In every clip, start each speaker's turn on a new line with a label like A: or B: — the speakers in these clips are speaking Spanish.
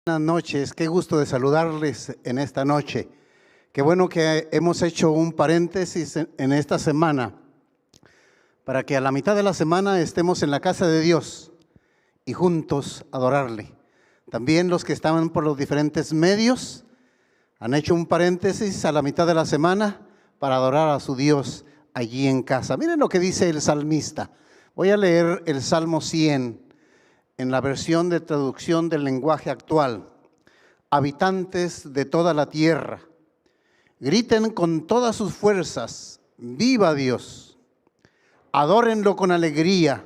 A: Buenas noches, qué gusto de saludarles en esta noche. Qué bueno que hemos hecho un paréntesis en esta semana para que a la mitad de la semana estemos en la casa de Dios y juntos adorarle. También los que estaban por los diferentes medios han hecho un paréntesis a la mitad de la semana para adorar a su Dios allí en casa. Miren lo que dice el salmista. Voy a leer el Salmo 100 en la versión de traducción del lenguaje actual. Habitantes de toda la tierra, griten con todas sus fuerzas, ¡viva Dios! Adórenlo con alegría,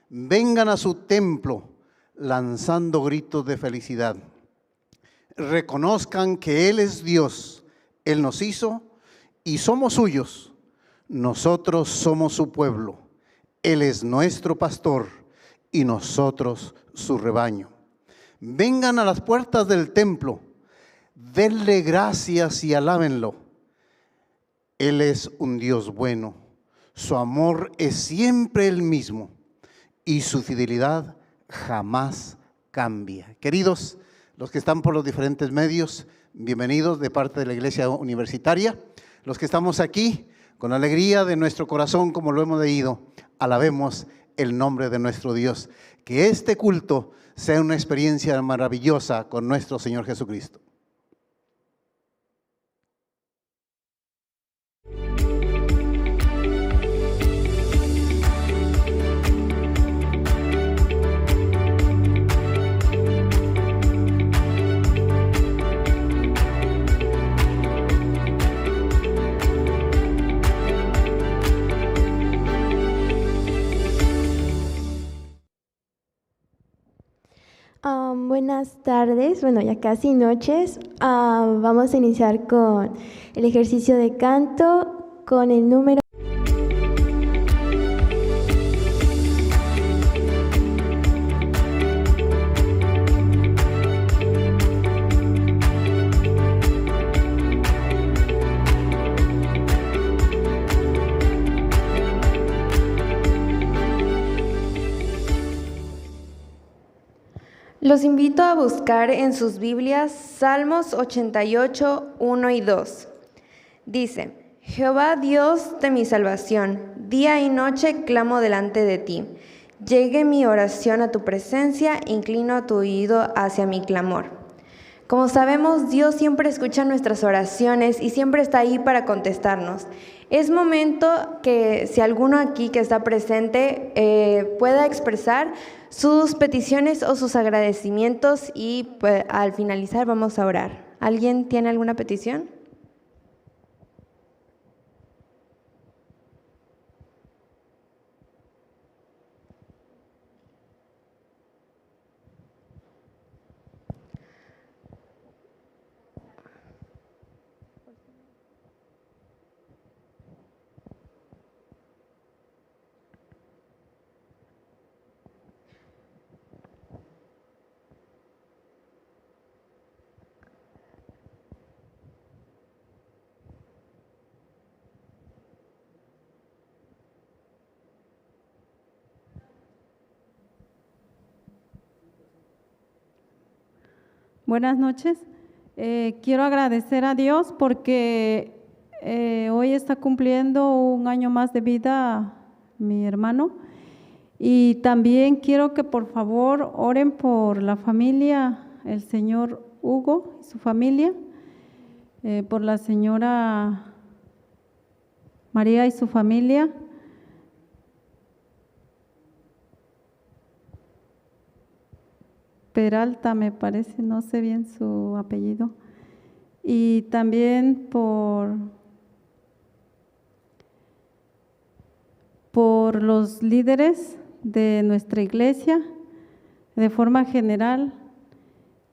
A: vengan a su templo lanzando gritos de felicidad. Reconozcan que Él es Dios, Él nos hizo y somos suyos. Nosotros somos su pueblo, Él es nuestro pastor y nosotros su rebaño. Vengan a las puertas del templo, denle gracias y alábenlo. Él es un Dios bueno, su amor es siempre el mismo y su fidelidad jamás cambia. Queridos, los que están por los diferentes medios, bienvenidos de parte de la Iglesia Universitaria. Los que estamos aquí, con alegría de nuestro corazón, como lo hemos leído, alabemos el nombre de nuestro Dios. Que este culto sea una experiencia maravillosa con nuestro Señor Jesucristo.
B: Buenas tardes, bueno, ya casi noches. Vamos a iniciar con el ejercicio de canto con el número.
C: Los invito a buscar en sus Biblias Salmos 88, 1 y 2. Dice: Jehová Dios de mi salvación, día y noche clamo delante de ti. Llegue mi oración a tu presencia, inclino tu oído hacia mi clamor. Como sabemos, Dios siempre escucha nuestras oraciones y siempre está ahí para contestarnos. Es momento que si alguno aquí que está presente pueda expresar sus peticiones o sus agradecimientos y pues, al finalizar vamos a orar. ¿Alguien tiene alguna petición?
D: Buenas noches. Quiero agradecer a Dios porque hoy está cumpliendo un año más de vida mi hermano. Y también quiero que por favor oren por la familia, el señor Hugo y su familia, por la señora María y su familia. Peralta me parece, no sé bien su apellido. Y también por los líderes de nuestra iglesia de forma general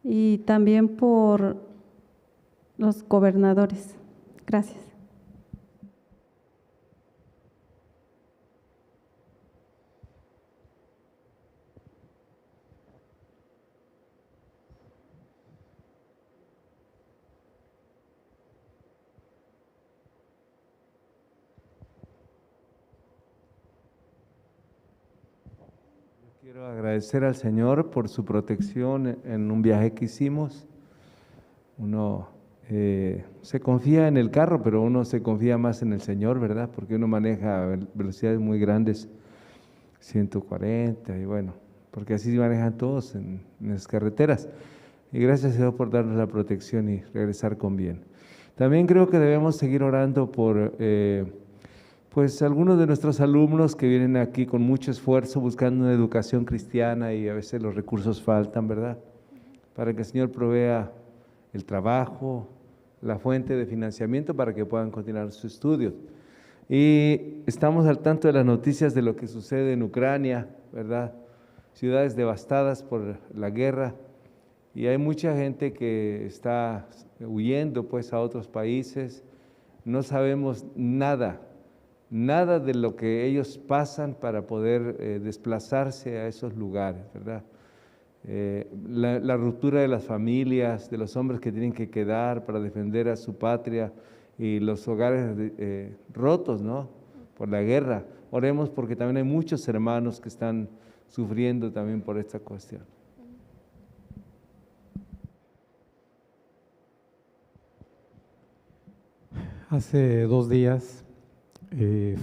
D: y también por los gobernadores. Gracias.
E: Quiero agradecer al Señor por su protección en un viaje que hicimos. Uno se confía en el carro, pero uno se confía más en el Señor, ¿verdad? Porque uno maneja velocidades muy grandes, 140, y bueno, porque así manejan todos en las carreteras. Y gracias a Dios por darnos la protección y regresar con bien. También creo que debemos seguir orando por pues algunos de nuestros alumnos que vienen aquí con mucho esfuerzo buscando una educación cristiana y a veces los recursos faltan, ¿verdad? Para que el Señor provea el trabajo, la fuente de financiamiento para que puedan continuar sus estudios. Y estamos al tanto de las noticias de lo que sucede en Ucrania, ¿verdad? Ciudades devastadas por la guerra, y hay mucha gente que está huyendo pues a otros países. No sabemos nada de lo que ellos pasan para poder desplazarse a esos lugares, ¿verdad? La ruptura de las familias, de los hombres que tienen que quedar para defender a su patria y los hogares rotos, ¿no? Por la guerra. Oremos porque también hay muchos hermanos que están sufriendo también por esta cuestión.
F: Hace 2 días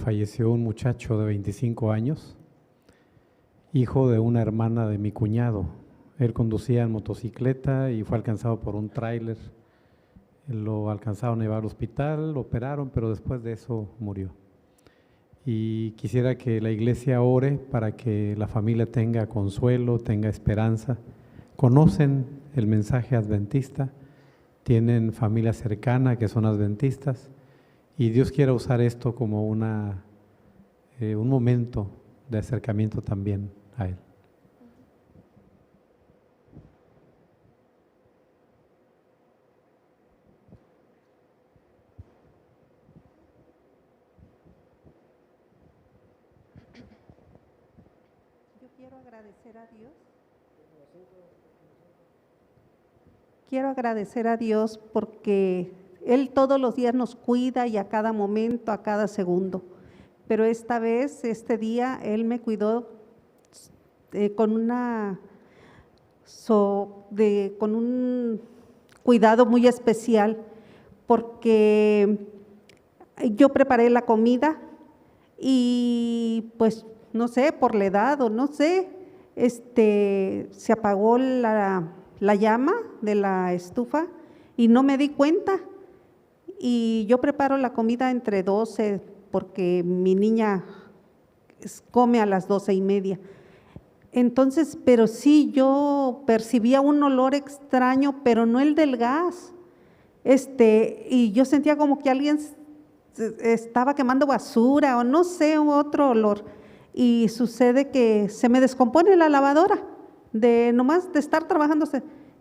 F: falleció un muchacho de 25 años, hijo de una hermana de mi cuñado. Él conducía en motocicleta y fue alcanzado por un tráiler. Lo alcanzaron a llevar al hospital, lo operaron, pero después de eso murió. Y quisiera que la iglesia ore para que la familia tenga consuelo, tenga esperanza. Conocen el mensaje adventista, tienen familia cercana que son adventistas, y Dios quiere usar esto como un momento de acercamiento también a Él.
G: Yo quiero agradecer a Dios. Quiero agradecer a Dios porque Él todos los días nos cuida y a cada momento, a cada segundo. Pero esta vez, este día, Él me cuidó con un cuidado muy especial, porque yo preparé la comida y pues no sé, por la edad o no sé, se apagó la llama de la estufa y no me di cuenta. Y yo preparo la comida entre 12 porque mi niña come a las 12:30. Entonces, pero sí, yo percibía un olor extraño, pero no el del gas. Y yo sentía como que alguien estaba quemando basura o no sé, otro olor. Y sucede que se me descompone la lavadora, nomás de estar trabajando.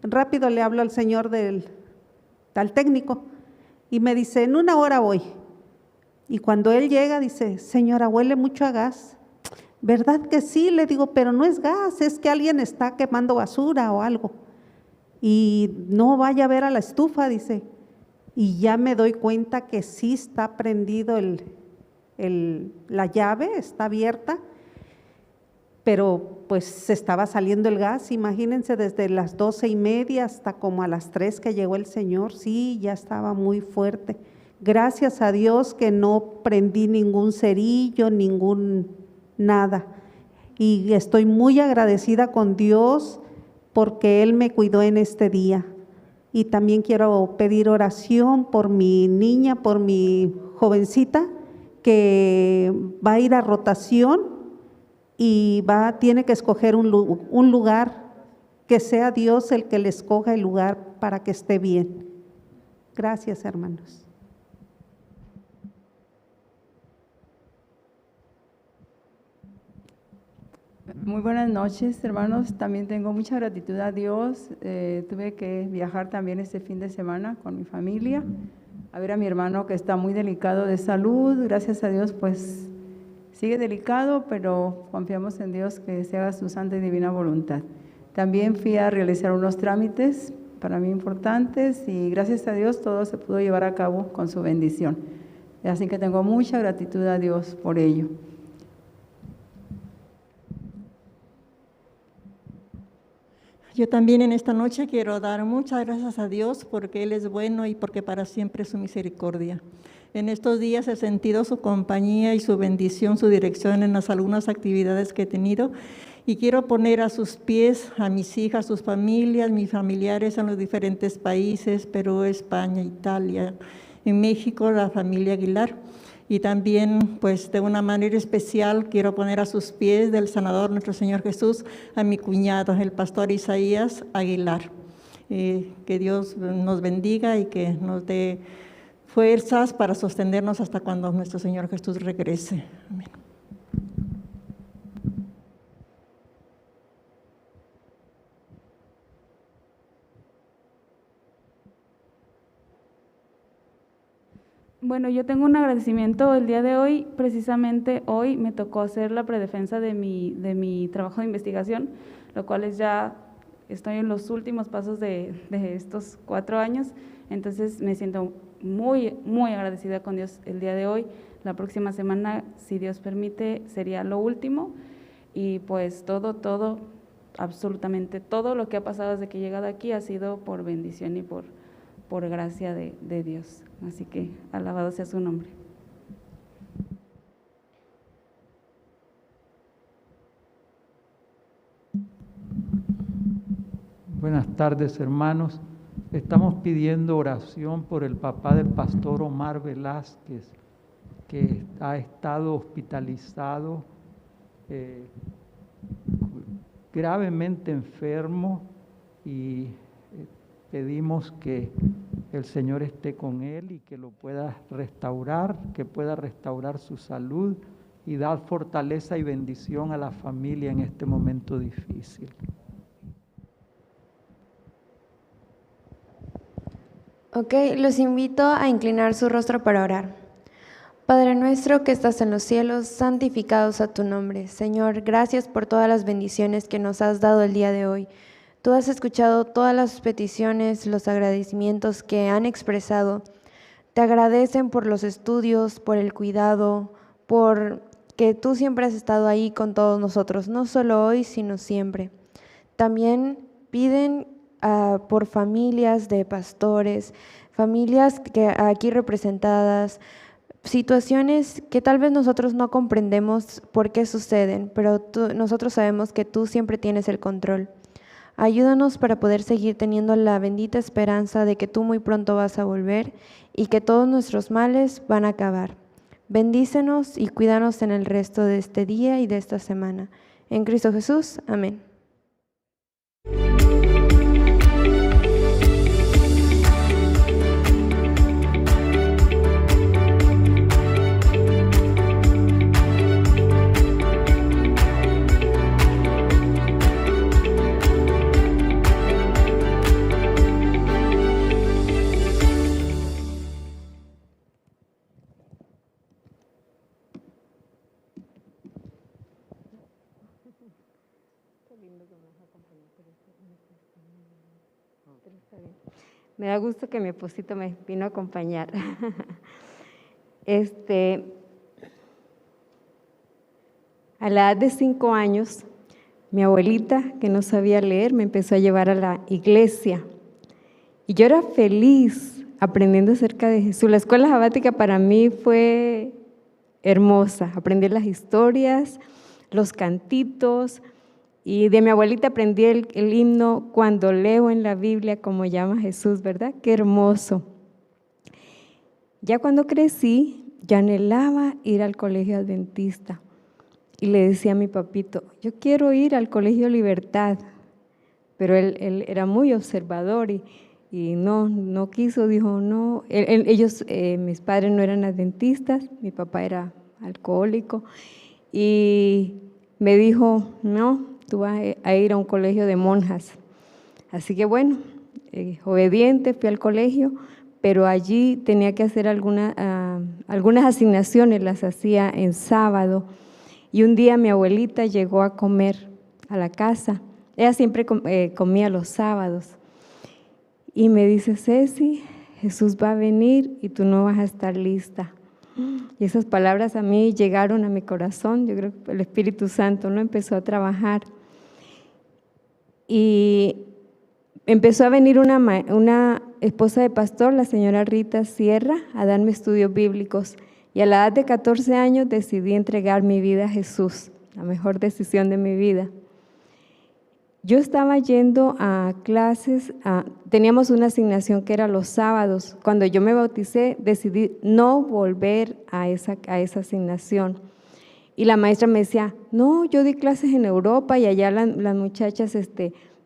G: Rápido le hablo al señor al técnico y me dice, en 1 hora voy. Y cuando él llega dice, señora, huele mucho a gas. ¿Verdad que sí? Le digo, pero no es gas, es que alguien está quemando basura o algo. Y no vaya a ver a la estufa, dice. Y ya me doy cuenta que sí está prendido la llave, está abierta, pero pues se estaba saliendo el gas. Imagínense, desde las 12:30 hasta como a las 3 que llegó el señor, sí, ya estaba muy fuerte. Gracias a Dios que no prendí ningún cerillo, nada. Y estoy muy agradecida con Dios porque Él me cuidó en este día. Y también quiero pedir oración por mi niña, por mi jovencita, que va a ir a rotación y tiene que escoger un lugar, que sea Dios el que le escoja el lugar para que esté bien. Gracias, hermanos.
H: Muy buenas noches, hermanos. También tengo mucha gratitud a Dios. Tuve que viajar también este fin de semana con mi familia a ver a mi hermano que está muy delicado de salud. Gracias a Dios, pues sigue delicado, pero confiamos en Dios que se haga su santa y divina voluntad. También fui a realizar unos trámites para mí importantes y gracias a Dios todo se pudo llevar a cabo con su bendición. Así que tengo mucha gratitud a Dios por ello.
I: Yo también en esta noche quiero dar muchas gracias a Dios porque Él es bueno y porque para siempre es su misericordia. En estos días he sentido su compañía y su bendición, su dirección en las algunas actividades que he tenido y quiero poner a sus pies a mis hijas, sus familias, mis familiares en los diferentes países, Perú, España, Italia, en México, la familia Aguilar. Y también, pues, de una manera especial, quiero poner a sus pies del sanador, nuestro Señor Jesús, a mi cuñado, el pastor Isaías Aguilar. Que Dios nos bendiga y que nos dé fuerzas para sostenernos hasta cuando nuestro Señor Jesús regrese. Amén.
J: Bueno, yo tengo un agradecimiento el día de hoy. Precisamente hoy me tocó hacer la predefensa de mi trabajo de investigación, lo cual es ya, estoy en los últimos pasos de estos 4 años, entonces me siento muy, muy agradecida con Dios el día de hoy. La próxima semana, si Dios permite, sería lo último y pues todo, absolutamente todo lo que ha pasado desde que he llegado aquí ha sido por bendición y por gracia de Dios. Así que alabado sea su nombre.
K: Buenas tardes, hermanos. Estamos pidiendo oración por el papá del pastor Omar Velázquez, que ha estado hospitalizado, gravemente enfermo, y pedimos que el Señor esté con él y que lo pueda restaurar, que pueda restaurar su salud y dar fortaleza y bendición a la familia en este momento difícil.
C: Ok, los invito a inclinar su rostro para orar. Padre nuestro que estás en los cielos, santificado sea tu nombre. Señor, gracias por todas las bendiciones que nos has dado el día de hoy. Tú has escuchado todas las peticiones, los agradecimientos que han expresado. Te agradecen por los estudios, por el cuidado, por que tú siempre has estado ahí con todos nosotros, no solo hoy, sino siempre. También piden por familias de pastores, familias que aquí representadas, situaciones que tal vez nosotros no comprendemos por qué suceden, pero nosotros sabemos que tú siempre tienes el control. Ayúdanos para poder seguir teniendo la bendita esperanza de que tú muy pronto vas a volver y que todos nuestros males van a acabar. Bendícenos y cuídanos en el resto de este día y de esta semana. En Cristo Jesús, amén.
L: Me da gusto que mi esposito me vino a acompañar. A la edad de 5 años, mi abuelita, que no sabía leer, me empezó a llevar a la iglesia. Y yo era feliz aprendiendo acerca de Jesús. La escuela sabática para mí fue hermosa. Aprendí las historias, los cantitos. Y de mi abuelita aprendí el himno Cuando leo en la Biblia como llama Jesús, ¿verdad? Qué hermoso. Ya cuando crecí, yo anhelaba ir al colegio adventista. Y le decía a mi papito, yo quiero ir al colegio Libertad. Pero él era muy observador y no quiso, dijo no. Mis padres no eran adventistas, mi papá era alcohólico. Y me dijo, no, tú vas a ir a un colegio de monjas. Así que bueno, obediente, fui al colegio, pero allí tenía que hacer algunas asignaciones, las hacía en sábado. Y un día mi abuelita llegó a comer a la casa. Ella siempre comía los sábados. Y me dice, Ceci, Jesús va a venir y tú no vas a estar lista. Y esas palabras a mí llegaron a mi corazón. Yo creo que el Espíritu Santo no empezó a trabajar. y empezó a venir una esposa de pastor, la señora Rita Sierra, a darme estudios bíblicos. Y a la edad de 14 años decidí entregar mi vida a Jesús, la mejor decisión de mi vida. Yo estaba yendo a clases, teníamos una asignación que era los sábados. Cuando yo me bauticé, decidí no volver a esa asignación. Y la maestra me decía, no, yo di clases en Europa y allá las muchachas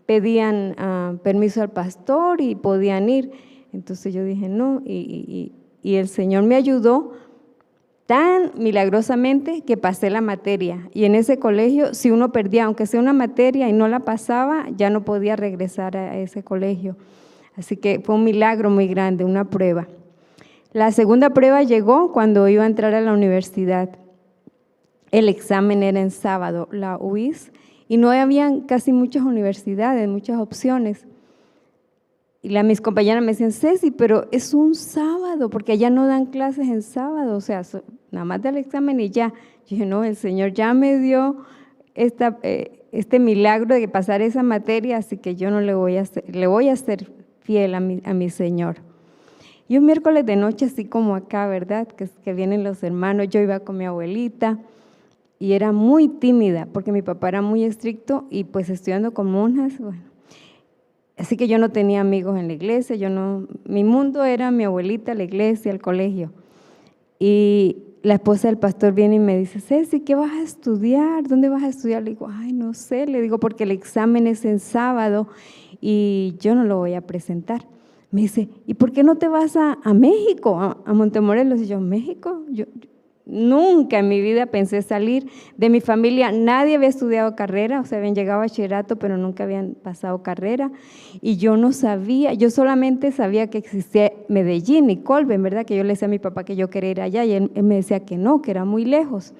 L: pedían permiso al pastor y podían ir. Entonces yo dije, no, y el Señor me ayudó tan milagrosamente que pasé la materia. Y en ese colegio, si uno perdía, aunque sea una materia y no la pasaba, ya no podía regresar a ese colegio. Así que fue un milagro muy grande, una prueba. La segunda prueba llegó cuando iba a entrar a la universidad. El examen era en sábado, la UIS, y no habían casi muchas universidades, muchas opciones. Y mis compañeras me decían, Ceci, pero es un sábado, porque allá no dan clases en sábado, o sea, nada más del examen y ya. Yo dije, no, el Señor ya me dio este milagro de pasar esa materia, así que yo no le voy a ser fiel a mi Señor. Y un miércoles de noche, así como acá, ¿verdad? Que vienen los hermanos, yo iba con mi abuelita y era muy tímida, porque mi papá era muy estricto y pues estudiando con monjas, bueno. Así que yo no tenía amigos en la iglesia, mi mundo era mi abuelita, la iglesia, el colegio. Y la esposa del pastor viene y me dice, Ceci, ¿qué vas a estudiar? ¿Dónde vas a estudiar? Le digo, ay, no sé, le digo, porque el examen es en sábado y yo no lo voy a presentar. Me dice, ¿y por qué no te vas a México, a Montemorelos? Y yo, ¿México? Yo nunca en mi vida pensé salir de mi familia, nadie había estudiado carrera, o sea, habían llegado a bachillerato, pero nunca habían pasado carrera, y yo no sabía, yo solamente sabía que existía Medellín y Colben, ¿verdad? Que yo le decía a mi papá que yo quería ir allá, y él me decía que no, que era muy lejos.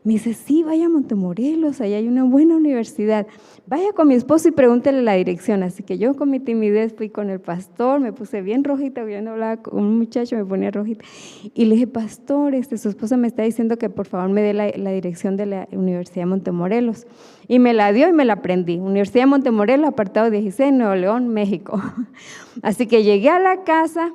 L: Me dice, sí, vaya a Montemorelos, allá hay una buena universidad. Vaya con mi esposo y pregúntele la dirección. Así que yo con mi timidez fui con el pastor, me puse bien rojita, yo no hablaba con un muchacho, me ponía rojita. Y le dije, pastor, su esposa me está diciendo que por favor me dé la dirección de la Universidad de Montemorelos. Y me la dio y me la aprendí. Universidad de Montemorelos, apartado 16, Nuevo León, México. Así que llegué a la casa,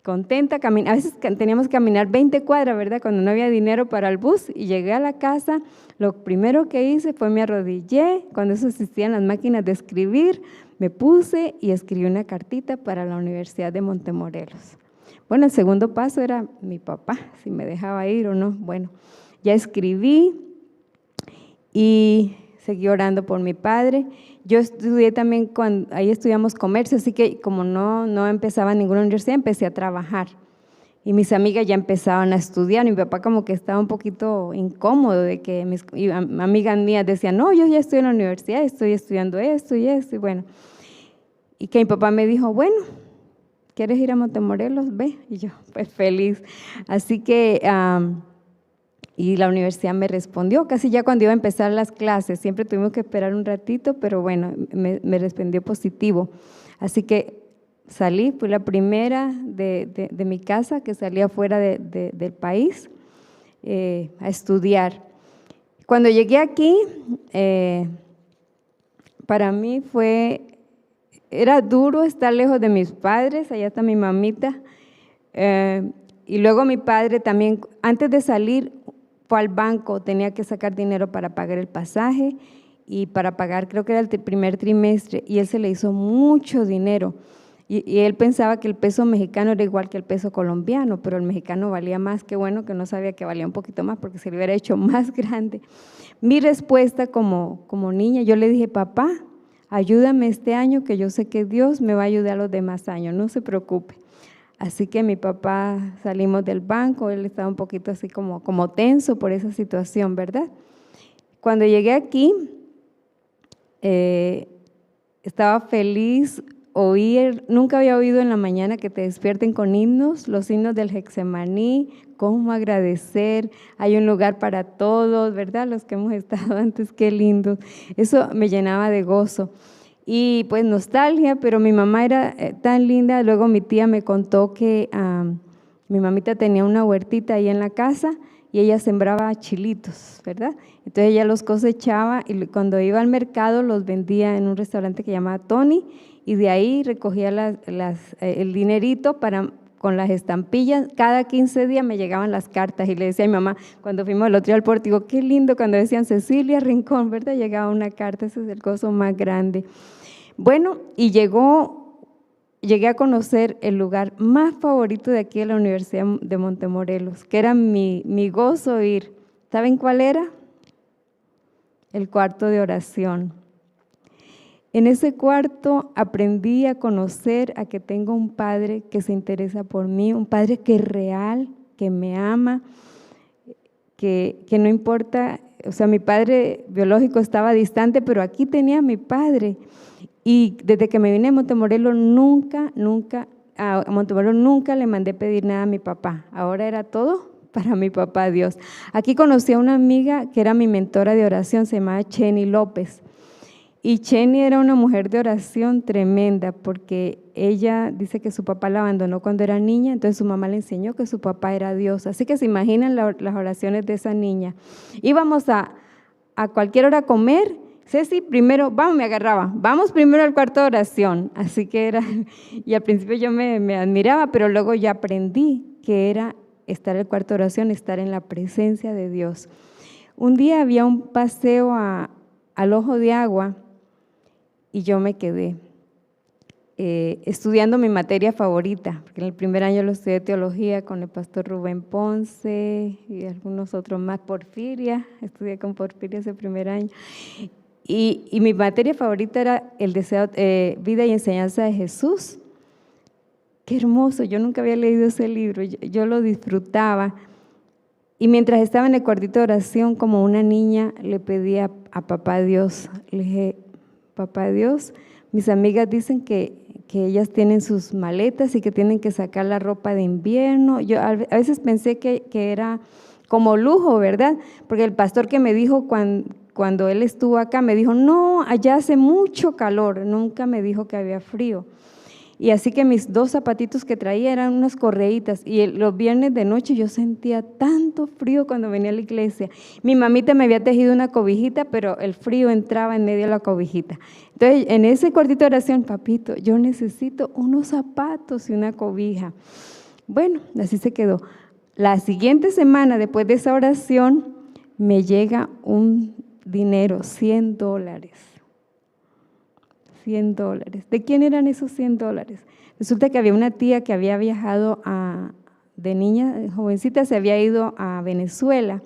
L: contenta, a veces teníamos que caminar 20 cuadras, ¿verdad? Cuando no había dinero para el bus, y llegué a la casa, lo primero que hice fue me arrodillé, cuando eso existían las máquinas de escribir, me puse y escribí una cartita para la Universidad de Montemorelos. Bueno, el segundo paso era mi papá, si me dejaba ir o no. Bueno, ya escribí y seguí orando por mi padre. Yo estudié también, ahí estudiamos comercio, así que como no empezaba en ninguna universidad, empecé a trabajar. Y mis amigas ya empezaban a estudiar, mi papá como que estaba un poquito incómodo de que mis amigas mías decían, no, yo ya estoy en la universidad, estoy estudiando esto y esto, y bueno. Y que mi papá me dijo, bueno, ¿quieres ir a Montemorelos? Ve. Y yo, pues feliz. Así que, y la universidad me respondió, casi ya cuando iba a empezar las clases, siempre tuvimos que esperar un ratito, pero bueno, me respondió positivo. Así que salí, fui la primera de mi casa que salía fuera del país a estudiar. Cuando llegué aquí, para mí era duro estar lejos de mis padres, allá está mi mamita, y luego mi padre también, antes de salir, fue al banco, tenía que sacar dinero para pagar el pasaje y para pagar, creo que era el primer trimestre, y él se le hizo mucho dinero. Y él pensaba que el peso mexicano era igual que el peso colombiano, pero el mexicano valía más, qué bueno que no sabía que valía un poquito más porque se le hubiera hecho más grande. Mi respuesta como niña, yo le dije, papá, ayúdame este año que yo sé que Dios me va a ayudar los demás años, no se preocupe. Así que mi papá salimos del banco, él estaba un poquito así como tenso por esa situación, ¿verdad? Cuando llegué aquí, estaba feliz. Nunca había oído en la mañana que te despierten con himnos, los himnos del Getsemaní, cómo agradecer, hay un lugar para todos, ¿verdad? Los que hemos estado antes, qué lindo. Eso me llenaba de gozo. Y pues nostalgia, pero mi mamá era tan linda. Luego mi tía me contó que mi mamita tenía una huertita ahí en la casa y ella sembraba chilitos, ¿verdad? Entonces ella los cosechaba y cuando iba al mercado los vendía en un restaurante que llamaba Tony, y de ahí recogía el dinerito con las estampillas. Cada 15 días me llegaban las cartas y le decía a mi mamá, cuando fuimos el otro día al pórtico, qué lindo cuando decían Cecilia Rincón, ¿verdad? Llegaba una carta, ese es el gozo más grande. Bueno, y llegué a conocer el lugar más favorito de aquí de la Universidad de Montemorelos, que era mi gozo ir. ¿Saben cuál era? El cuarto de oración. En ese cuarto aprendí a conocer a que tengo un Padre que se interesa por mí, un Padre que es real, que me ama, que no importa, o sea, mi padre biológico estaba distante, pero aquí tenía a mi Padre. Y desde que me vine a Montemorelos, nunca le mandé pedir nada a mi papá. Ahora era todo para mi papá Dios. Aquí conocí a una amiga que era mi mentora de oración, se llamaba Cheni López. Y Cheni era una mujer de oración tremenda, porque ella dice que su papá la abandonó cuando era niña, entonces su mamá le enseñó que su papá era Dios. Así que se imaginan las oraciones de esa niña. Íbamos a cualquier hora a comer. Ceci, primero, me agarraba, vamos primero al cuarto de oración. Así que era, y al principio yo me admiraba, pero luego ya aprendí que era estar en el cuarto de oración, estar en la presencia de Dios. Un día había un paseo al Ojo de Agua y yo me quedé estudiando mi materia favorita, porque en el primer año lo estudié teología con el pastor Rubén Ponce y algunos otros más, Porfiria, estudié con Porfiria ese primer año. Y mi materia favorita era el deseo, vida y enseñanza de Jesús. Qué hermoso, yo nunca había leído ese libro, yo lo disfrutaba. Y mientras estaba en el cuartito de oración, como una niña, le pedí a papá Dios, le dije, papá Dios, mis amigas dicen que ellas tienen sus maletas y que tienen que sacar la ropa de invierno. Yo a veces pensé que era como lujo, ¿verdad? Porque el pastor que me dijo cuando él estuvo acá, me dijo, no, allá hace mucho calor, nunca me dijo que había frío. Y así que mis 2 zapatitos que traía eran unas correitas, y los viernes de noche yo sentía tanto frío cuando venía a la iglesia. Mi mamita me había tejido una cobijita, pero el frío entraba en medio de la cobijita. Entonces, en ese cuartito de oración, papito, yo necesito unos zapatos y una cobija. Bueno, así se quedó. La siguiente semana, después de esa oración, me llega un dinero, $100. $100. ¿De quién eran esos $100? Resulta que había una tía que había viajado de niña, jovencita, se había ido a Venezuela,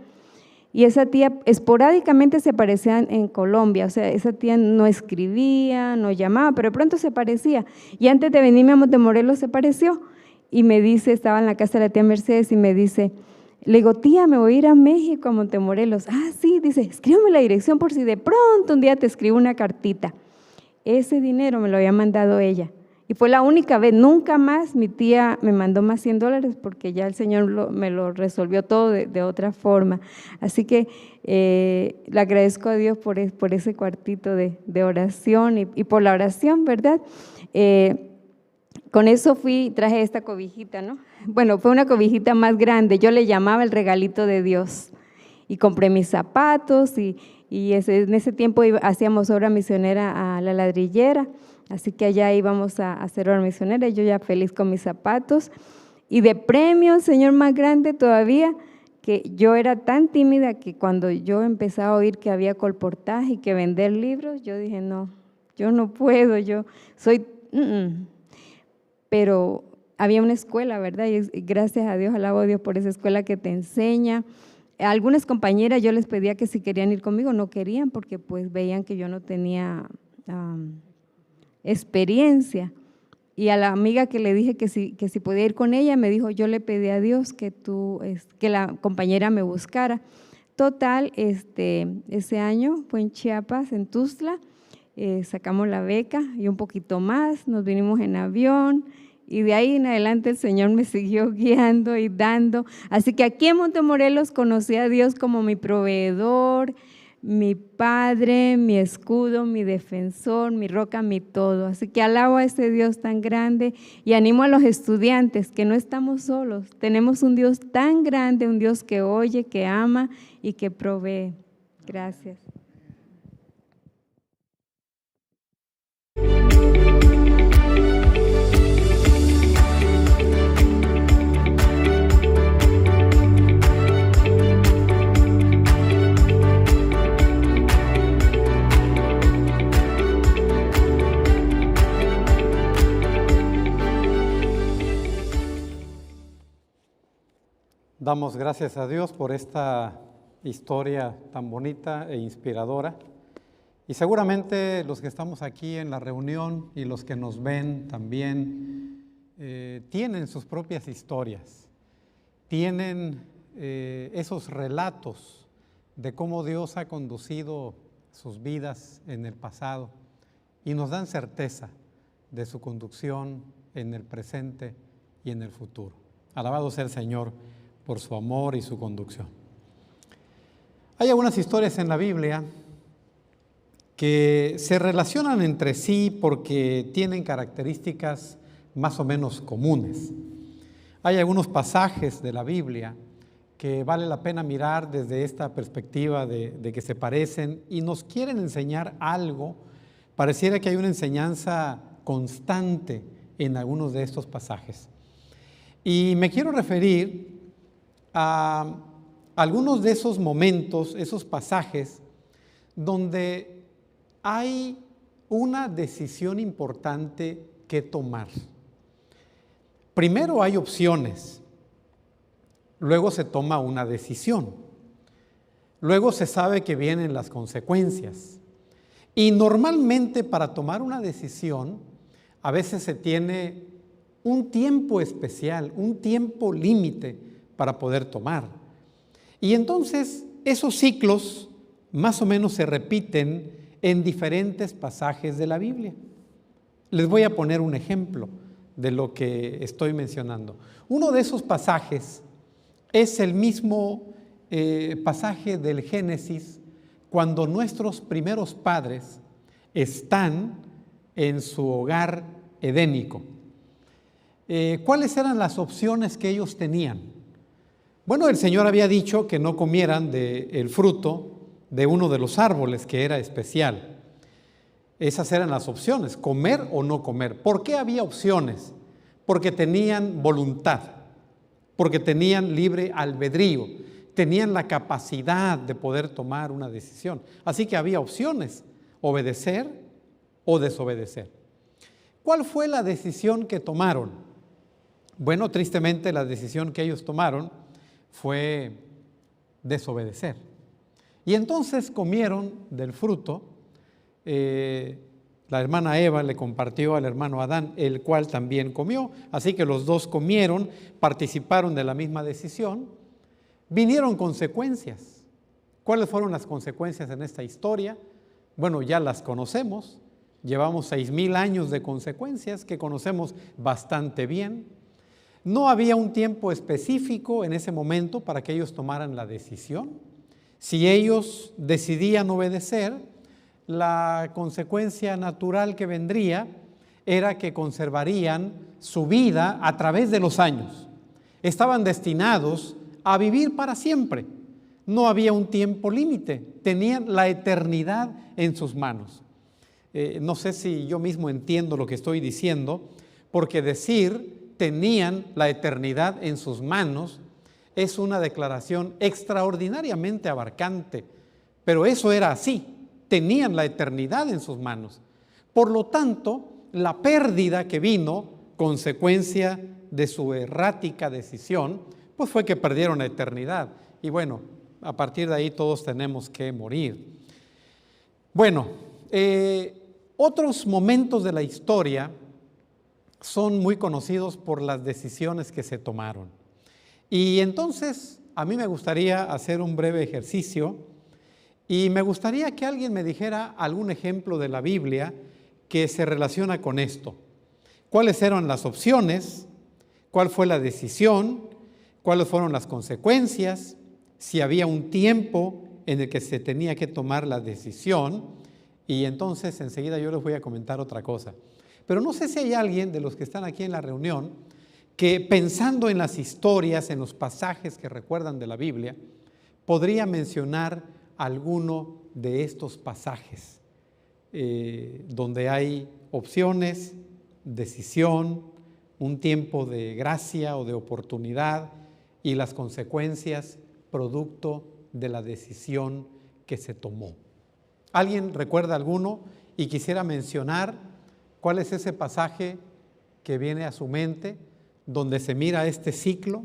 L: y esa tía esporádicamente se aparecía en Colombia. O sea, esa tía no escribía, no llamaba, pero de pronto se aparecía, y antes de venirme a Montemorelos se apareció, y me dice, estaba en la casa de la tía Mercedes, y me dice, le digo, tía, me voy a ir a México, a Montemorelos. Ah, sí, dice, escríbeme la dirección por si de pronto un día te escribo una cartita. Ese dinero me lo había mandado ella, y fue la única vez. Nunca más mi tía me mandó más $100, porque ya el Señor me lo resolvió todo de otra forma. Así que le agradezco a Dios por ese cuartito de oración y por la oración, ¿verdad? Con eso traje esta cobijita, ¿no? Bueno, fue una cobijita más grande, yo le llamaba el regalito de Dios, y compré mis zapatos, y en ese tiempo hacíamos obra misionera a La Ladrillera, así que allá íbamos a hacer obra misionera, y yo ya feliz con mis zapatos. Y de premio, Señor, más grande todavía, que yo era tan tímida que cuando yo empezaba a oír que había colportaje y que vender libros, yo dije, no, yo no puedo, yo soy… Pero había una escuela, ¿verdad? Y gracias a Dios, alabo a Dios por esa escuela que te enseña. A algunas compañeras yo les pedía que si querían ir conmigo, no querían, porque pues veían que yo no tenía experiencia. Y a la amiga que le dije que si podía ir con ella, me dijo, yo le pedí a Dios que la compañera me buscara. Total, ese año fue en Chiapas, en Tuxtla, sacamos la beca y un poquito más, nos vinimos en avión, y de ahí en adelante el Señor me siguió guiando y dando. Así que aquí en Montemorelos conocí a Dios como mi proveedor, mi Padre, mi escudo, mi defensor, mi roca, mi todo. Así que alabo a ese Dios tan grande y animo a los estudiantes que no estamos solos. Tenemos un Dios tan grande, un Dios que oye, que ama y que provee. Gracias.
F: Damos gracias a Dios por esta historia tan bonita e inspiradora. Y seguramente los que estamos aquí en la reunión y los que nos ven también tienen sus propias historias, tienen esos relatos de cómo Dios ha conducido sus vidas en el pasado y nos dan certeza de su conducción en el presente y en el futuro. Alabado sea el Señor por su amor y su conducción. Hay algunas historias en la Biblia que se relacionan entre sí porque tienen características más o menos comunes. Hay algunos pasajes de la Biblia que vale la pena mirar desde esta perspectiva de que se parecen y nos quieren enseñar algo. Pareciera que hay una enseñanza constante en algunos de estos pasajes. Y me quiero referir a algunos de esos momentos, esos pasajes, donde hay una decisión importante que tomar. Primero hay opciones, luego se toma una decisión, luego se sabe que vienen las consecuencias. Y normalmente para tomar una decisión, a veces se tiene un tiempo especial, un tiempo límite para poder tomar. Y entonces esos ciclos más o menos se repiten en diferentes pasajes de la Biblia. Les voy a poner un ejemplo de lo que estoy mencionando. Uno de esos pasajes es el mismo pasaje del Génesis, cuando nuestros primeros padres están en su hogar edénico. ¿Cuáles eran las opciones que ellos tenían? Bueno, el Señor había dicho que no comieran del fruto de uno de los árboles que era especial. Esas eran las opciones, comer o no comer. ¿Por qué había opciones? Porque tenían voluntad, porque tenían libre albedrío, tenían la capacidad de poder tomar una decisión. Así que había opciones, obedecer o desobedecer. ¿Cuál fue la decisión que tomaron? Bueno, tristemente la decisión que ellos tomaron fue desobedecer. Y entonces comieron del fruto. La hermana Eva le compartió al hermano Adán, el cual también comió. Así que los dos comieron, participaron de la misma decisión. Vinieron consecuencias. ¿Cuáles fueron las consecuencias en esta historia? Bueno, ya las conocemos. Llevamos 6,000 años de consecuencias que conocemos bastante bien. No había un tiempo específico en ese momento para que ellos tomaran la decisión. Si ellos decidían obedecer, la consecuencia natural que vendría era que conservarían su vida a través de los años. Estaban destinados a vivir para siempre. No había un tiempo límite, tenían la eternidad en sus manos. No sé si yo mismo entiendo lo que estoy diciendo, porque decir tenían la eternidad en sus manos es una declaración extraordinariamente abarcante, pero eso era así, tenían la eternidad en sus manos. Por lo tanto, la pérdida que vino, consecuencia de su errática decisión, pues fue que perdieron la eternidad. Y bueno, a partir de ahí todos tenemos que morir. Bueno, otros momentos de la historia son muy conocidos por las decisiones que se tomaron. Y entonces a mí me gustaría hacer un breve ejercicio y me gustaría que alguien me dijera algún ejemplo de la Biblia que se relaciona con esto. ¿Cuáles eran las opciones? ¿Cuál fue la decisión? ¿Cuáles fueron las consecuencias? Si había un tiempo
M: en el que se tenía que tomar la decisión, y entonces enseguida yo les voy a comentar otra cosa. Pero no sé si hay alguien de los que están aquí en la reunión que, pensando en las historias, en los pasajes que recuerdan de la Biblia, podría mencionar alguno de estos pasajes donde hay opciones, decisión, un tiempo de gracia o de oportunidad y las consecuencias producto de la decisión que se tomó. ¿Alguien recuerda alguno y quisiera mencionar cuál es ese pasaje que viene a su mente donde se mira este ciclo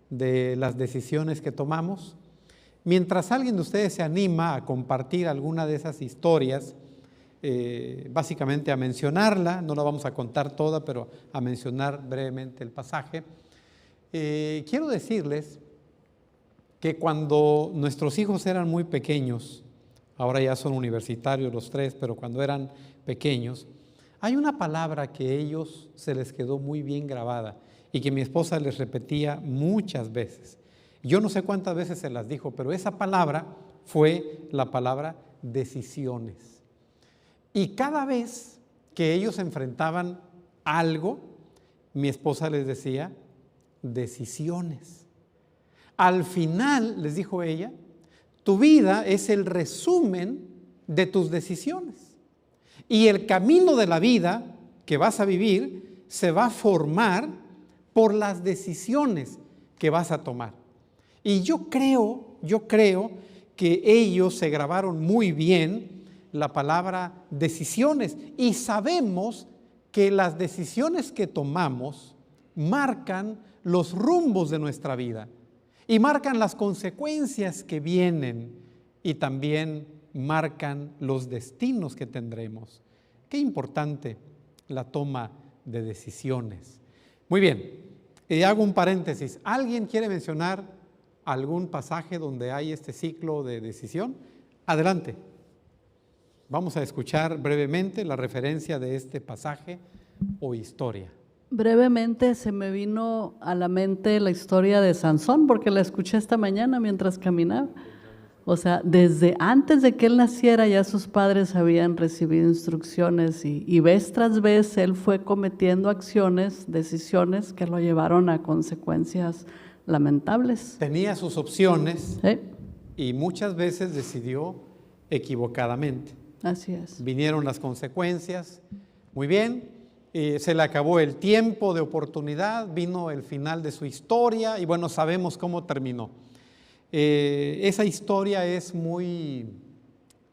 M: de las decisiones que tomamos? Mientras alguien de ustedes se anima a compartir alguna de esas historias, básicamente a mencionarla, no la vamos a contar toda, pero a mencionar brevemente el pasaje, quiero decirles que cuando nuestros hijos eran muy pequeños, ahora ya son universitarios los tres, pero cuando eran pequeños, hay una palabra que a ellos se les quedó muy bien grabada y que mi esposa les repetía muchas veces. Yo no sé cuántas veces se las dijo, pero esa palabra fue la palabra decisiones. Y cada vez que ellos enfrentaban algo, mi esposa les decía, decisiones. Al final, les dijo ella, tu vida es el resumen de tus decisiones. Y el camino de la vida que vas a vivir se va a formar por las decisiones que vas a tomar. Y yo creo que ellos se grabaron muy bien la palabra decisiones y sabemos que las decisiones que tomamos marcan los rumbos de nuestra vida y marcan las consecuencias que vienen y también marcan los destinos que tendremos. Qué importante la toma de decisiones. Muy bien, hago un paréntesis. ¿Alguien quiere mencionar algún pasaje donde hay este ciclo de decisión? Adelante. Vamos a escuchar brevemente la referencia de este pasaje o historia.
N: Brevemente se me vino a la mente la historia de Sansón, porque la escuché esta mañana mientras caminaba. O sea, desde antes de que él naciera ya sus padres habían recibido instrucciones y vez tras vez él fue cometiendo acciones, decisiones que lo llevaron a consecuencias lamentables.
M: Tenía sus opciones,
N: ¿sí?
M: Y muchas veces decidió equivocadamente.
N: Así es.
M: Vinieron las consecuencias, muy bien, se le acabó el tiempo de oportunidad, vino el final de su historia y bueno, sabemos cómo terminó. Esa historia es muy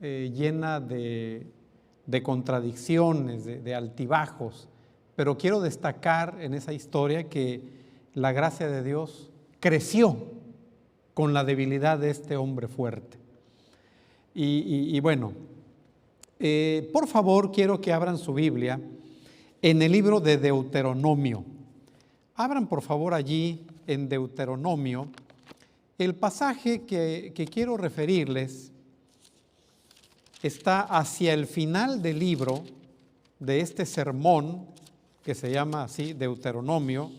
M: llena de contradicciones, de altibajos, pero quiero destacar en esa historia que la gracia de Dios creció con la debilidad de este hombre fuerte. Y bueno, por favor, quiero que abran su Biblia en el libro de Deuteronomio. Abran por favor allí en Deuteronomio. El pasaje que quiero referirles está hacia el final del libro de este sermón que se llama así Deuteronomio,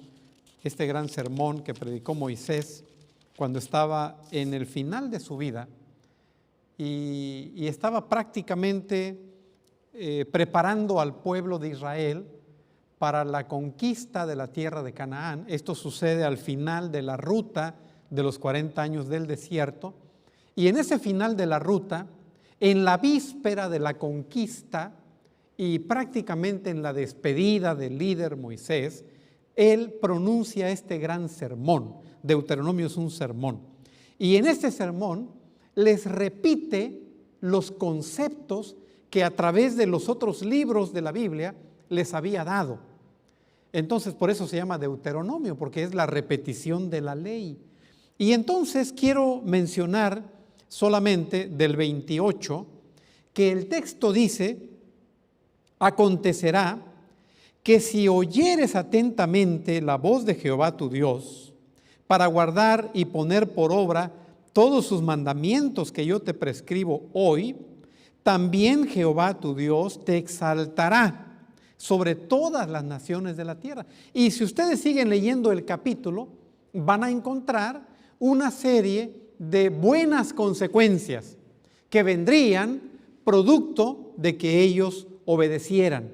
M: este gran sermón que predicó Moisés cuando estaba en el final de su vida y estaba prácticamente preparando al pueblo de Israel para la conquista de la tierra de Canaán. Esto sucede al final de la ruta de los 40 años del desierto, y en ese final de la ruta, en la víspera de la conquista y prácticamente en la despedida del líder Moisés, él pronuncia este gran sermón. Deuteronomio es un sermón, y en este sermón les repite los conceptos que a través de los otros libros de la Biblia les había dado. Entonces, por eso se llama Deuteronomio, porque es la repetición de la ley. Y entonces quiero mencionar solamente del 28, que el texto dice, acontecerá que si oyeres atentamente la voz de Jehová tu Dios, para guardar y poner por obra todos sus mandamientos que yo te prescribo hoy, también Jehová tu Dios te exaltará sobre todas las naciones de la tierra. Y si ustedes siguen leyendo el capítulo, van a encontrar una serie de buenas consecuencias que vendrían producto de que ellos obedecieran.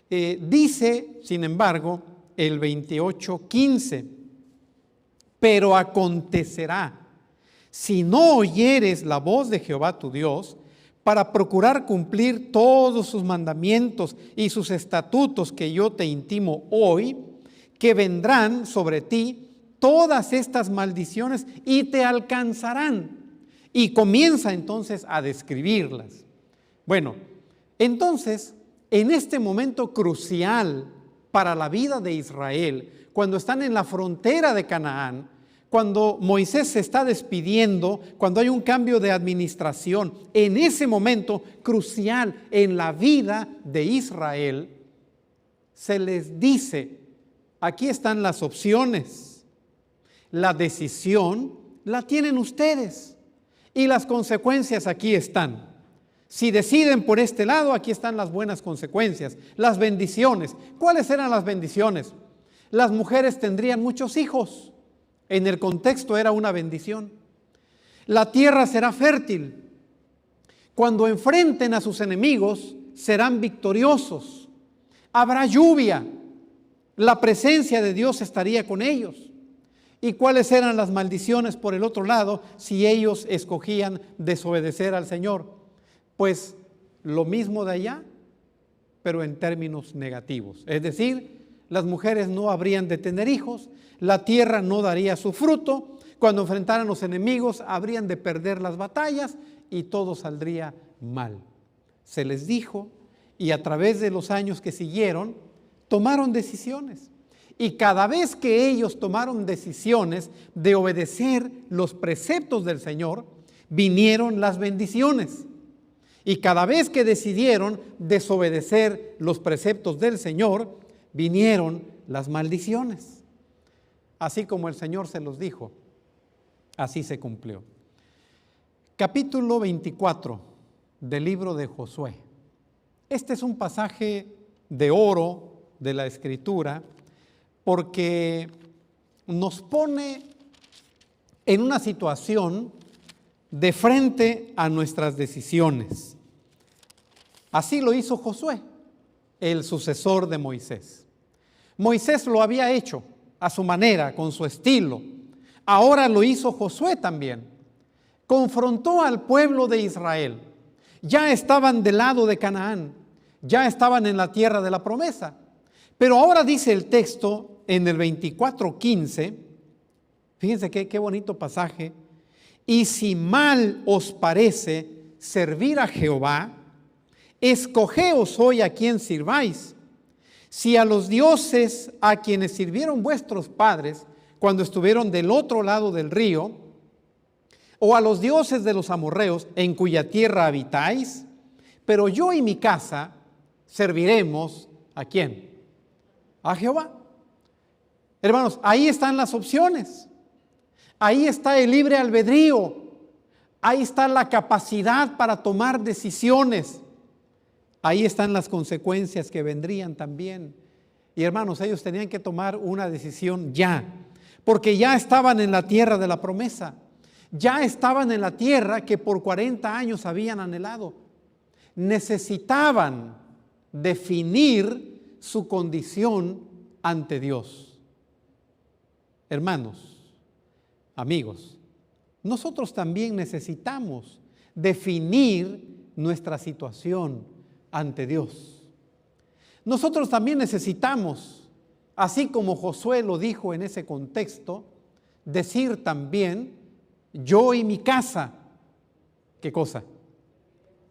M: Dice, sin embargo, el 28:15, pero acontecerá, si no oyeres la voz de Jehová tu Dios, para procurar cumplir todos sus mandamientos y sus estatutos que yo te intimo hoy, que vendrán sobre ti todas estas maldiciones y te alcanzarán. Y comienza entonces a describirlas. Bueno, entonces, en este momento crucial para la vida de Israel, cuando están en la frontera de Canaán, cuando Moisés se está despidiendo, cuando hay un cambio de administración, en ese momento crucial en la vida de Israel, se les dice, aquí están las opciones, la decisión la tienen ustedes y las consecuencias aquí están. Si deciden por este lado, aquí están las buenas consecuencias, las bendiciones. ¿Cuáles eran las bendiciones? Las mujeres tendrían muchos hijos. En el contexto era una bendición. La tierra será fértil. Cuando enfrenten a sus enemigos, serán victoriosos. Habrá lluvia. La presencia de Dios estaría con ellos. ¿Y cuáles eran las maldiciones por el otro lado si ellos escogían desobedecer al Señor? Pues lo mismo de allá, pero en términos negativos. Es decir, las mujeres no habrían de tener hijos, la tierra no daría su fruto, cuando enfrentaran a los enemigos habrían de perder las batallas y todo saldría mal. Se les dijo, y a través de los años que siguieron, tomaron decisiones. Y cada vez que ellos tomaron decisiones de obedecer los preceptos del Señor, vinieron las bendiciones. Y cada vez que decidieron desobedecer los preceptos del Señor, vinieron las maldiciones. Así como el Señor se los dijo, así se cumplió. Capítulo 24 del libro de Josué. Este es un pasaje de oro de la Escritura porque nos pone en una situación de frente a nuestras decisiones. Así lo hizo Josué, el sucesor de Moisés. Moisés lo había hecho a su manera, con su estilo. Ahora lo hizo Josué también. Confrontó al pueblo de Israel. Ya estaban del lado de Canaán, ya estaban en la tierra de la promesa. Pero ahora dice el texto en el 24:15, fíjense qué bonito pasaje. Y si mal os parece servir a Jehová, escogeos hoy a quien sirváis. Si a los dioses a quienes sirvieron vuestros padres cuando estuvieron del otro lado del río, o a los dioses de los amorreos en cuya tierra habitáis, pero yo y mi casa serviremos ¿a quién? A Jehová. Hermanos, ahí están las opciones. Ahí está el libre albedrío. Ahí está la capacidad para tomar decisiones. Ahí están las consecuencias que vendrían también. Y hermanos, ellos tenían que tomar una decisión ya, porque ya estaban en la tierra de la promesa. Ya estaban en la tierra que por 40 años habían anhelado. Necesitaban definir su condición ante Dios. Hermanos, amigos, nosotros también necesitamos definir nuestra situación ante Dios. Nosotros también necesitamos, así como Josué lo dijo en ese contexto, decir también, yo y mi casa, ¿qué cosa?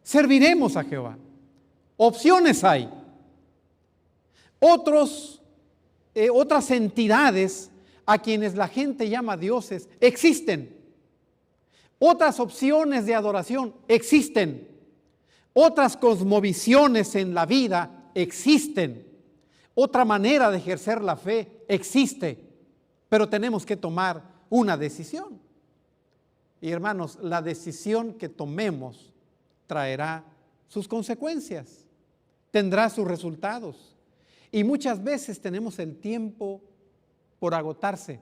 M: Serviremos a Jehová. Opciones hay. Otras entidades a quienes la gente llama dioses existen. Otras opciones de adoración existen. Otras cosmovisiones en la vida existen. Otra manera de ejercer la fe existe. Pero tenemos que tomar una decisión. Y hermanos, la decisión que tomemos traerá sus consecuencias, tendrá sus resultados. Y muchas veces tenemos el tiempo por agotarse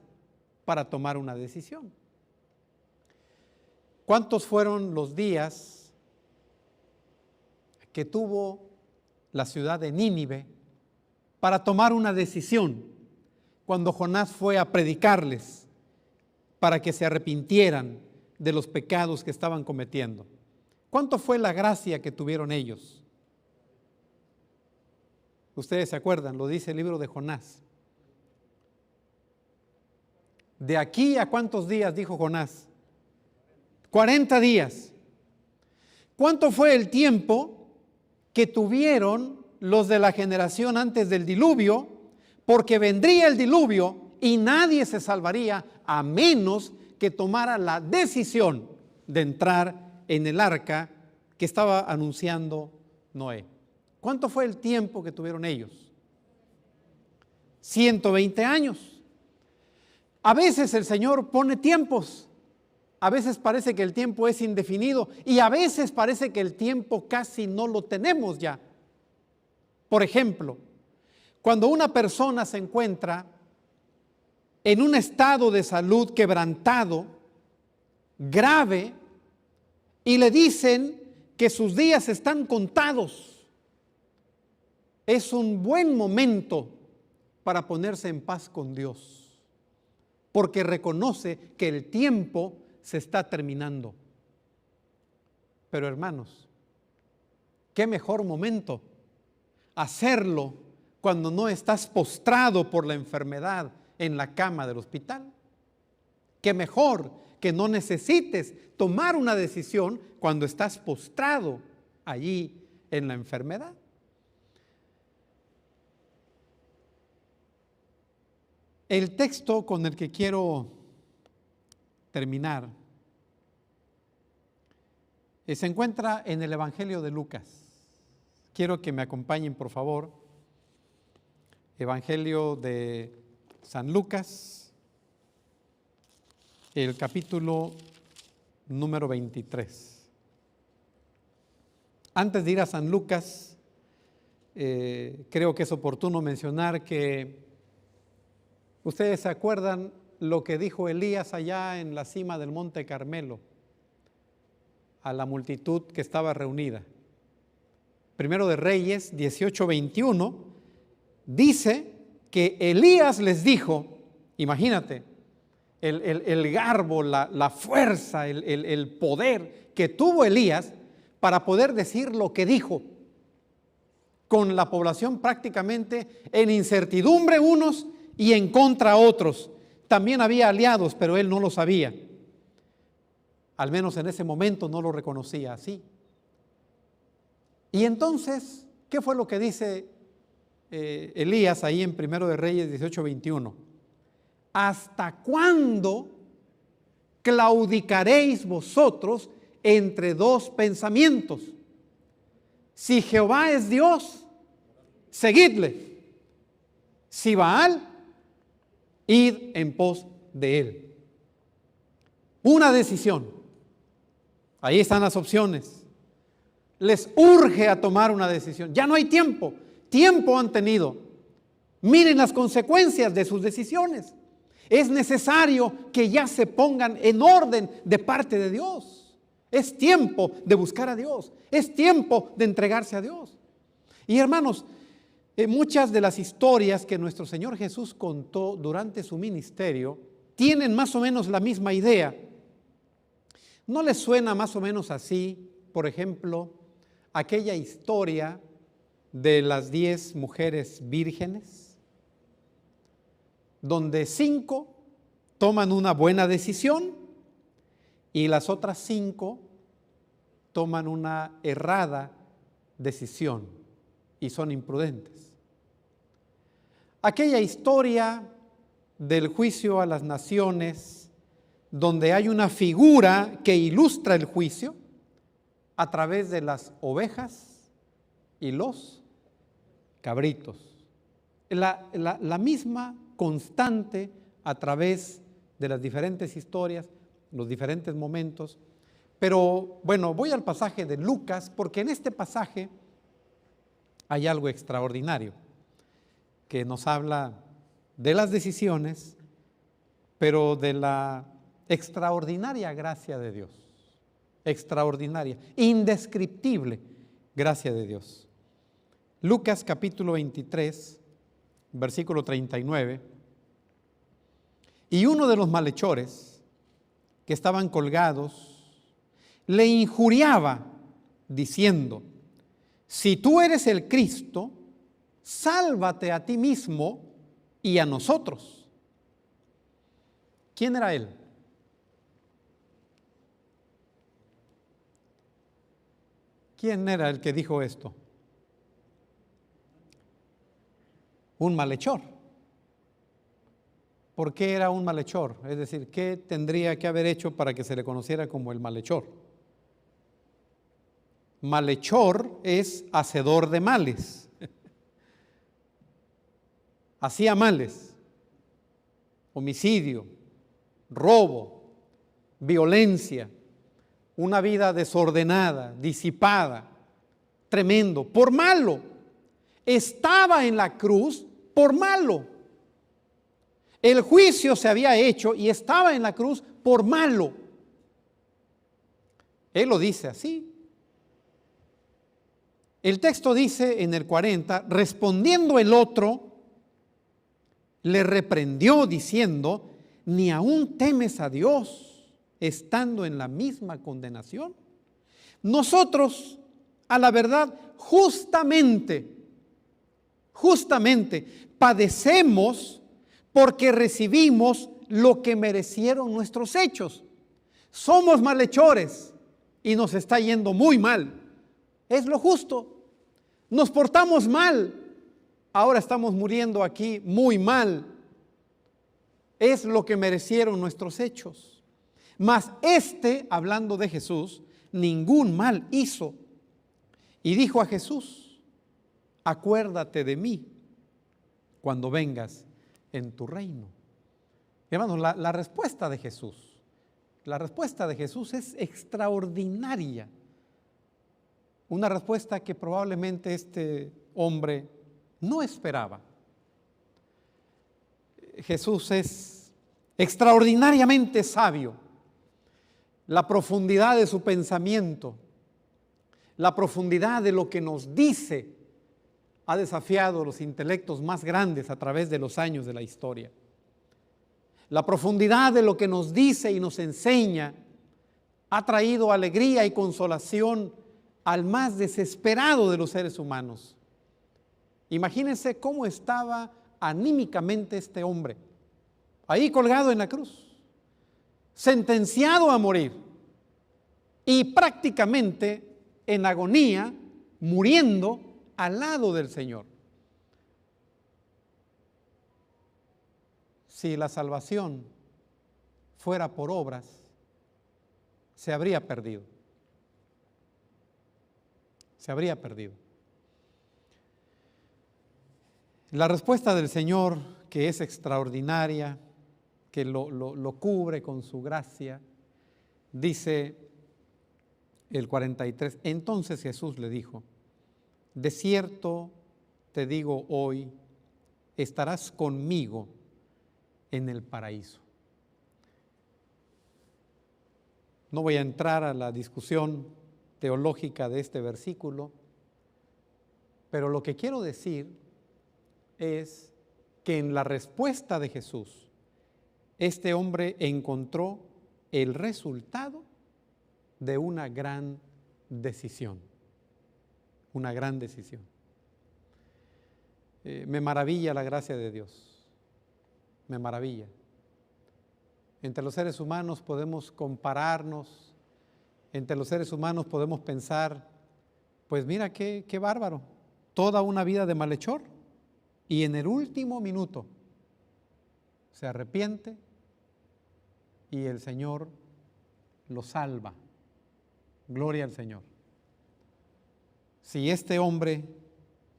M: para tomar una decisión. ¿Cuántos fueron los días que tuvo la ciudad de Nínive para tomar una decisión cuando Jonás fue a predicarles para que se arrepintieran de los pecados que estaban cometiendo? ¿Cuánto fue la gracia que tuvieron ellos? Ustedes se acuerdan, lo dice el libro de Jonás. ¿De aquí a cuántos días dijo Jonás? 40 días. ¿Cuánto fue el tiempo que tuvieron los de la generación antes del diluvio? Porque vendría el diluvio y nadie se salvaría a menos que tomara la decisión de entrar en el arca que estaba anunciando Noé. ¿Cuánto fue el tiempo que tuvieron ellos? 120 años. A veces el Señor pone tiempos. A veces parece que el tiempo es indefinido y a veces parece que el tiempo casi no lo tenemos ya. Por ejemplo, cuando una persona se encuentra en un estado de salud quebrantado, grave, y le dicen que sus días están contados, es un buen momento para ponerse en paz con Dios, porque reconoce que el tiempo se está terminando. Pero hermanos, qué mejor momento hacerlo cuando no estás postrado por la enfermedad en la cama del hospital. Qué mejor que no necesites tomar una decisión cuando estás postrado allí en la enfermedad. El texto con el que quiero terminar se encuentra en el Evangelio de Lucas. Quiero que me acompañen, por favor. Evangelio de San Lucas, el capítulo número 23. Antes de ir a San Lucas, creo que es oportuno mencionar que ustedes se acuerdan lo que dijo Elías allá en la cima del Monte Carmelo a la multitud que estaba reunida. Primero de Reyes 18:21 dice que Elías les dijo, imagínate, el garbo, la fuerza, el poder que tuvo Elías para poder decir lo que dijo, con la población prácticamente en incertidumbre unos y en contra otros. También había aliados, pero él no lo sabía. Al menos en ese momento no lo reconocía así. Y entonces, ¿qué fue lo que dice Elías ahí en Primero de Reyes 18:21? ¿Hasta cuándo claudicaréis vosotros entre dos pensamientos? Si Jehová es Dios, seguidle. Si Baal, id en pos de él. Una decisión. Ahí están las opciones. Les urge a tomar una decisión. Ya no hay tiempo. Tiempo han tenido. Miren las consecuencias de sus decisiones. Es necesario que ya se pongan en orden de parte de Dios. Es tiempo de buscar a Dios. Es tiempo de entregarse a Dios. Y hermanos, muchas de las historias que nuestro Señor Jesús contó durante su ministerio tienen más o menos la misma idea. ¿No les suena más o menos así, por ejemplo, aquella historia de las 10 mujeres vírgenes, donde 5 toman una buena decisión y las otras 5 toman una errada decisión y son imprudentes? Aquella historia del juicio a las naciones, donde hay una figura que ilustra el juicio a través de las ovejas y los cabritos. La misma constante a través de las diferentes historias, los diferentes momentos. Pero bueno, voy al pasaje de Lucas, porque en este pasaje hay algo extraordinario que nos habla de las decisiones, pero de la extraordinaria gracia de Dios. extraordinaria, indescriptible gracia de Dios. Lucas capítulo 23, versículo 39. Y uno de los malhechores que estaban colgados le injuriaba diciendo: si tú eres el Cristo, sálvate a ti mismo y a nosotros. ¿Quién era él? ¿Quién era el que dijo esto? Un malhechor. ¿Por qué era un malhechor? Es decir, ¿qué tendría que haber hecho para que se le conociera como el malhechor? Malhechor es hacedor de males. Hacía males, homicidio, robo, violencia, una vida desordenada, disipada, tremendo, por malo. Estaba en la cruz por malo. El juicio se había hecho y estaba en la cruz por malo. Él lo dice así. El texto dice en el 40, respondiendo el otro, le reprendió diciendo: ¿ni aún temes a Dios estando en la misma condenación? Nosotros, a la verdad, justamente padecemos porque recibimos lo que merecieron nuestros hechos. Somos malhechores y nos está yendo muy mal. Es lo justo. Nos portamos mal. Ahora estamos muriendo aquí muy mal. Es lo que merecieron nuestros hechos. Mas hablando de Jesús, ningún mal hizo. Y dijo a Jesús: acuérdate de mí cuando vengas en tu reino. Hermanos, la respuesta de Jesús, es extraordinaria. Una respuesta que probablemente este hombre no esperaba. Jesús es extraordinariamente sabio. La profundidad de su pensamiento, la profundidad de lo que nos dice, ha desafiado los intelectos más grandes a través de los años de la historia. La profundidad de lo que nos dice y nos enseña ha traído alegría y consolación al más desesperado de los seres humanos. Imagínense cómo estaba anímicamente este hombre, ahí colgado en la cruz, sentenciado a morir y prácticamente en agonía, muriendo al lado del Señor. Si la salvación fuera por obras, se habría perdido. Se habría perdido. La respuesta del Señor, que es extraordinaria, que lo cubre con su gracia, dice el 43, entonces Jesús le dijo: de cierto te digo hoy, estarás conmigo en el paraíso. No voy a entrar a la discusión teológica de este versículo, pero lo que quiero decir es que en la respuesta de Jesús, este hombre encontró el resultado de una gran decisión. Una gran decisión. Me maravilla la gracia de Dios. Me maravilla. Entre los seres humanos podemos compararnos, entre los seres humanos podemos pensar, pues mira qué bárbaro, toda una vida de malhechor y en el último minuto se arrepiente y el Señor lo salva. Gloria al Señor. Si este hombre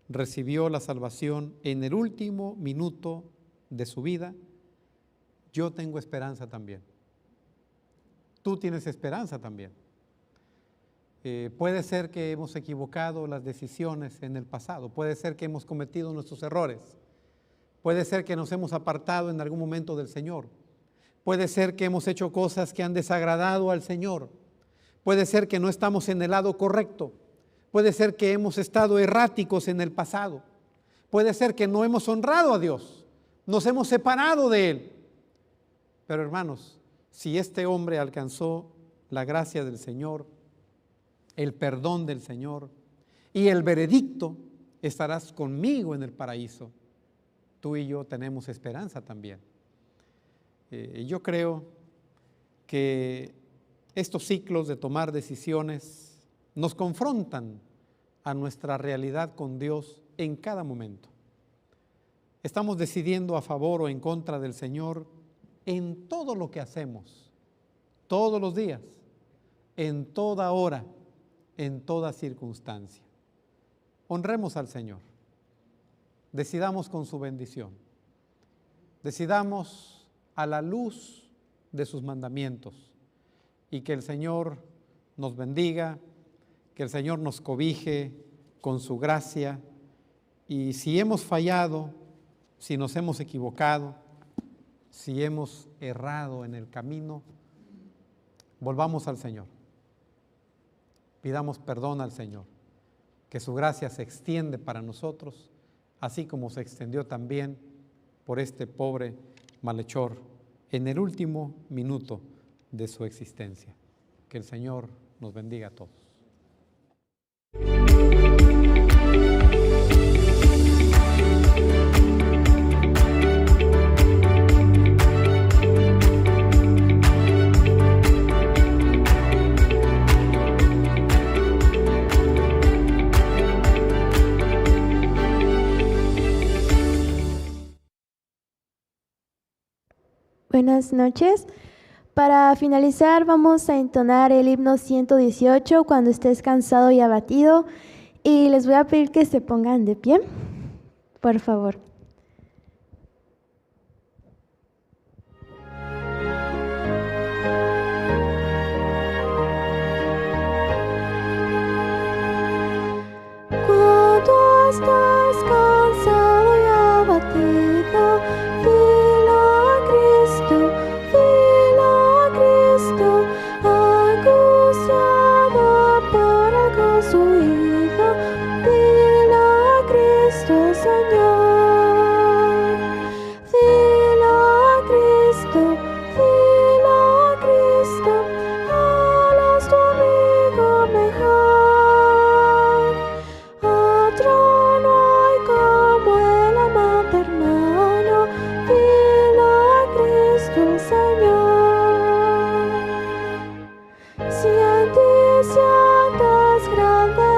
M: recibió la salvación en el último minuto de su vida, yo tengo esperanza también. Tú tienes esperanza también. Puede ser que hemos equivocado las decisiones en el pasado, puede ser que hemos cometido nuestros errores, puede ser que nos hemos apartado en algún momento del Señor, puede ser que hemos hecho cosas que han desagradado al Señor, Puede ser que no estamos en el lado correcto. Puede ser que hemos estado erráticos en el pasado. Puede ser que no hemos honrado a Dios. Nos hemos separado de Él. Pero hermanos, si este hombre alcanzó la gracia del Señor, el perdón del Señor y el veredicto, estarás conmigo en el paraíso. Tú y yo tenemos esperanza también. Yo creo que estos ciclos de tomar decisiones nos confrontan a nuestra realidad con Dios en cada momento. Estamos decidiendo a favor o en contra del Señor en todo lo que hacemos, todos los días, en toda hora, en toda circunstancia. Honremos al Señor. Decidamos con su bendición. Decidamos a la luz de sus mandamientos y que el Señor nos bendiga, que el Señor nos cobije con su gracia y si hemos fallado, si nos hemos equivocado, si hemos errado en el camino, volvamos al Señor. Pidamos perdón al Señor, que su gracia se extiende para nosotros, así como se extendió también por este pobre malhechor en el último minuto de su existencia. Que el Señor nos bendiga a todos.
B: Buenas noches. Para finalizar vamos a entonar el himno 118, Cuando estés cansado y abatido, y les voy a pedir que se pongan de pie, por favor. Cuando estás cansado y abatido, dile a Cristo, angustiado por algo suyo, dile a Cristo, Señor. Dile a Cristo, Él es tu amigo mejor. Otro no hay como el amante hermano, dile a Cristo, Señor. Si en ti sientes grande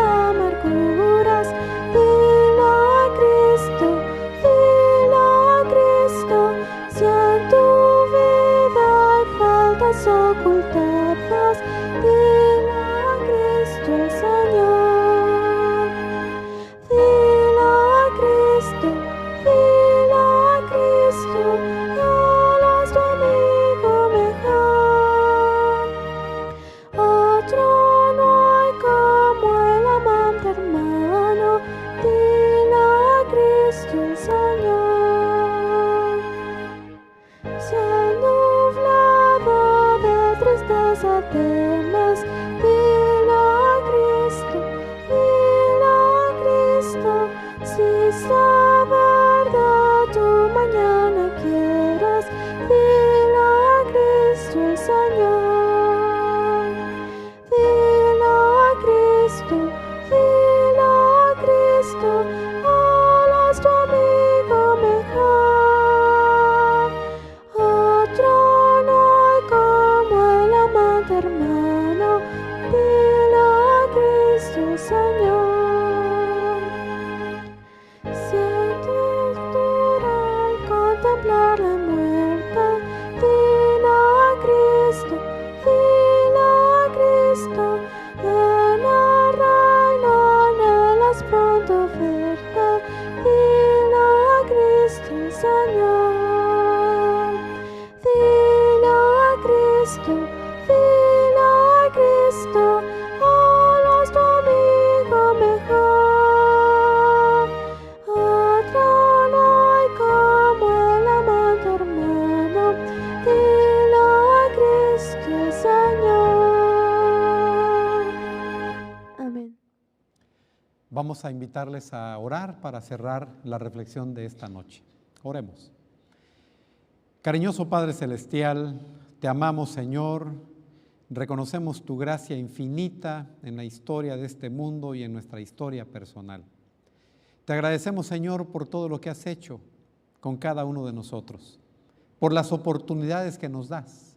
M: vamos a invitarles a orar para cerrar la reflexión de esta noche. Oremos. Cariñoso Padre Celestial, te amamos, Señor, reconocemos tu gracia infinita en la historia de este mundo y en nuestra historia personal. Te agradecemos, Señor, por todo lo que has hecho con cada uno de nosotros, por las oportunidades que nos das,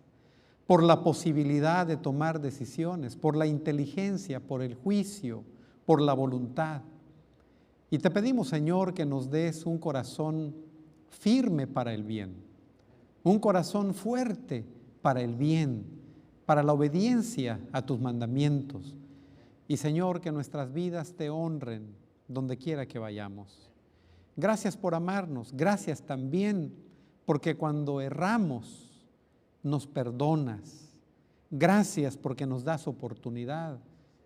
M: por la posibilidad de tomar decisiones, por la inteligencia, por el juicio, por la voluntad. Y te pedimos, Señor, que nos des un corazón firme para el bien, un corazón fuerte para el bien, para la obediencia a tus mandamientos. Y, Señor, que nuestras vidas te honren donde quiera que vayamos. Gracias por amarnos, gracias también porque cuando erramos nos perdonas. Gracias porque nos das oportunidad.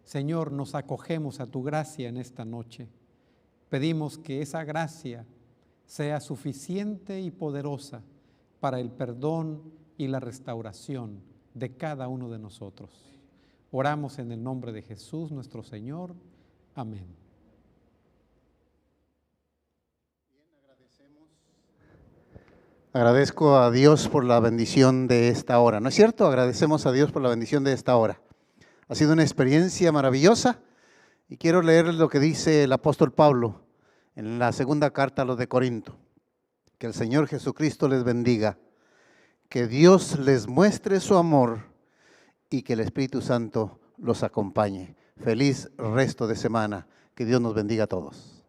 M: Señor, nos acogemos a tu gracia en esta noche. Pedimos que esa gracia sea suficiente y poderosa para el perdón y la restauración de cada uno de nosotros. Oramos en el nombre de Jesús nuestro Señor. Amén.
A: Agradezco a Dios por la bendición de esta hora. ¿No es cierto? Agradecemos a Dios por la bendición de esta hora. Ha sido una experiencia maravillosa y quiero leer lo que dice el apóstol Pablo en la segunda carta a los de Corinto. Que el Señor Jesucristo les bendiga, que Dios les muestre su amor y que el Espíritu Santo los acompañe. Feliz resto de semana. Que Dios nos bendiga a todos.